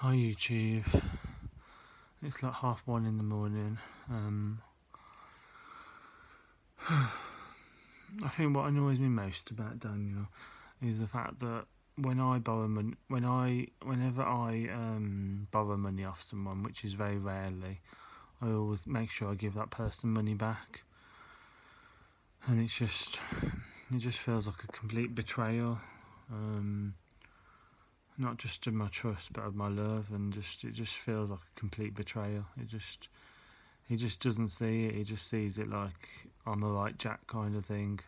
Hi YouTube. It's like 1:30 in the morning. I think what annoys me most about Daniel is the fact that whenever I borrow money off someone, which is very rarely, I always make sure I give that person money back, and it just feels like a complete betrayal. Not just of my trust, but of my love, and it just feels like a complete betrayal. He just doesn't see it. He just sees it like I'm a right Jack kind of thing.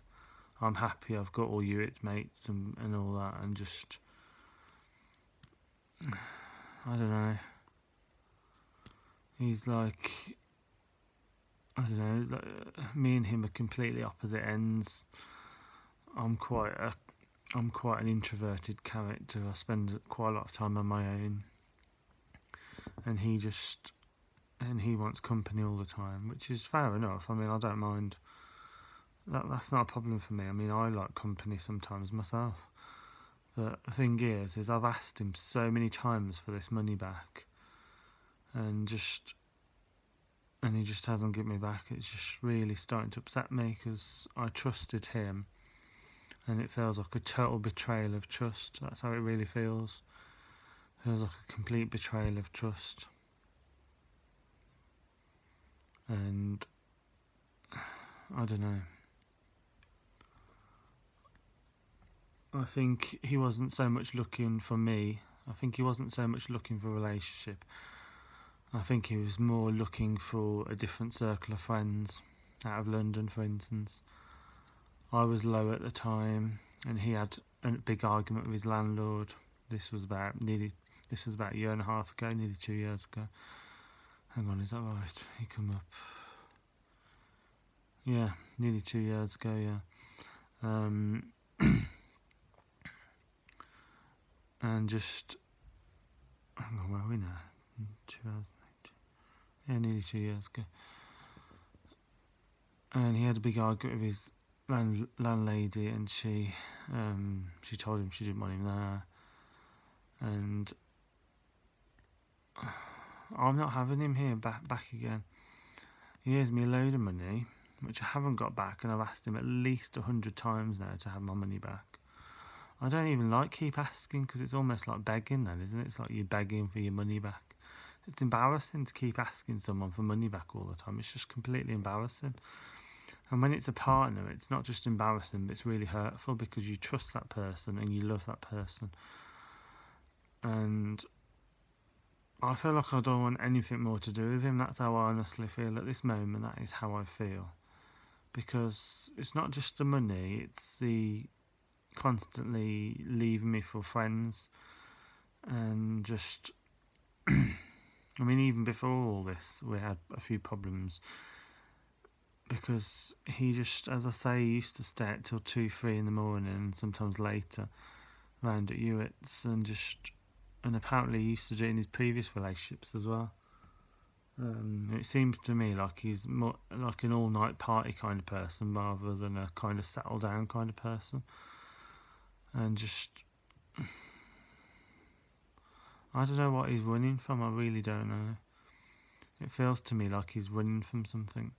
I'm happy. I've got all you its mates and all that, and just I don't know. He's like I don't know. Me and him are completely opposite ends. I'm quite an introverted character. I spend quite a lot of time on my own, and he wants company all the time, which is fair enough. I mean, I don't mind. That's not a problem for me. I mean, I like company sometimes myself. But the thing is I've asked him so many times for this money back, and he just hasn't given me back. It's just really starting to upset me because I trusted him, and it feels like a total betrayal of trust. That's how it really feels. It feels like a complete betrayal of trust, and I don't know. I think he wasn't so much looking for me. I think he wasn't so much looking for a relationship. I think he was more looking for a different circle of friends out of London, for instance. I was low at the time, and he had a big argument with his landlord. This was about a year and a half ago, nearly 2 years ago. Hang on, is that right? He come up. Yeah, nearly 2 years ago. Yeah. And just hang on, where are we now? 2008. Yeah, nearly 2 years ago. And he had a big argument with his landlady, and she told him she didn't want him there, and I'm not having him here back again. He owes me a load of money, which I haven't got back, and I've asked him at least 100 times now to have my money back. I don't even keep asking, because it's almost like begging then, isn't it? It's like you're begging for your money back. It's embarrassing to keep asking someone for money back all the time. It's just completely embarrassing. And when it's a partner, it's not just embarrassing, but it's really hurtful, because you trust that person and you love that person. And I feel like I don't want anything more to do with him. That's how I honestly feel at this moment. That is how I feel. Because it's not just the money, it's the constantly leaving me for friends. And just, I mean, even before all this, we had a few problems. Because he just, as I say, he used to stay out till 2, 3 in the morning, sometimes later, round at Hewitt's, and apparently he used to do it in his previous relationships as well. It seems to me like he's more like an all-night party kind of person rather than a kind of settle-down kind of person. And just, I don't know what he's running from. I really don't know. It feels to me like he's running from something.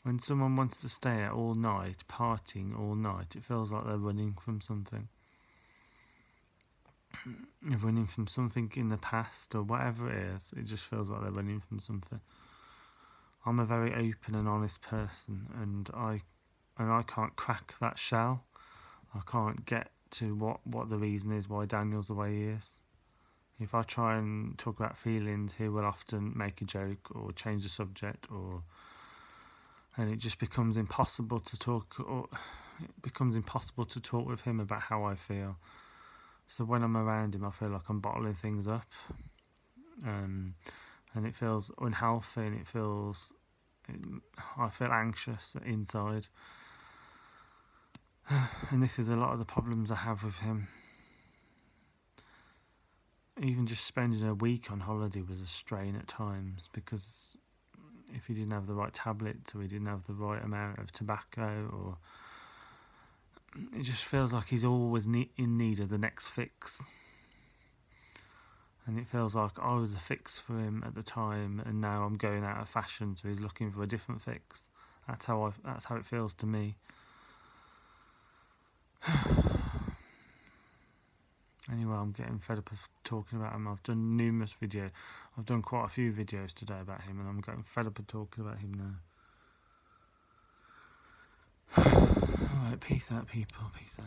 When someone wants to stay out all night, partying all night, it feels like they're running from something. They're running from something in the past or whatever it is. It just feels like they're running from something. I'm a very open and honest person, and I can't crack that shell. I can't get to what the reason is why Daniel's the way he is. If I try and talk about feelings, he will often make a joke or change the subject, and it just becomes impossible to talk. Or it becomes impossible to talk with him about how I feel. So when I'm around him, I feel like I'm bottling things up, and it feels unhealthy, and I feel anxious inside. And this is a lot of the problems I have with him. Even just spending a week on holiday was a strain at times, because if he didn't have the right tablets, or he didn't have the right amount of tobacco, or it just feels like he's always in need of the next fix. and it feels like I was a fix for him at the time, and now I'm going out of fashion, so he's looking for a different fix. That's how it feels to me. Anyway, I'm getting fed up of talking about him. I've done numerous videos. I've done quite a few videos today about him, and I'm getting fed up of talking about him now. Alright, peace out, people. Peace out.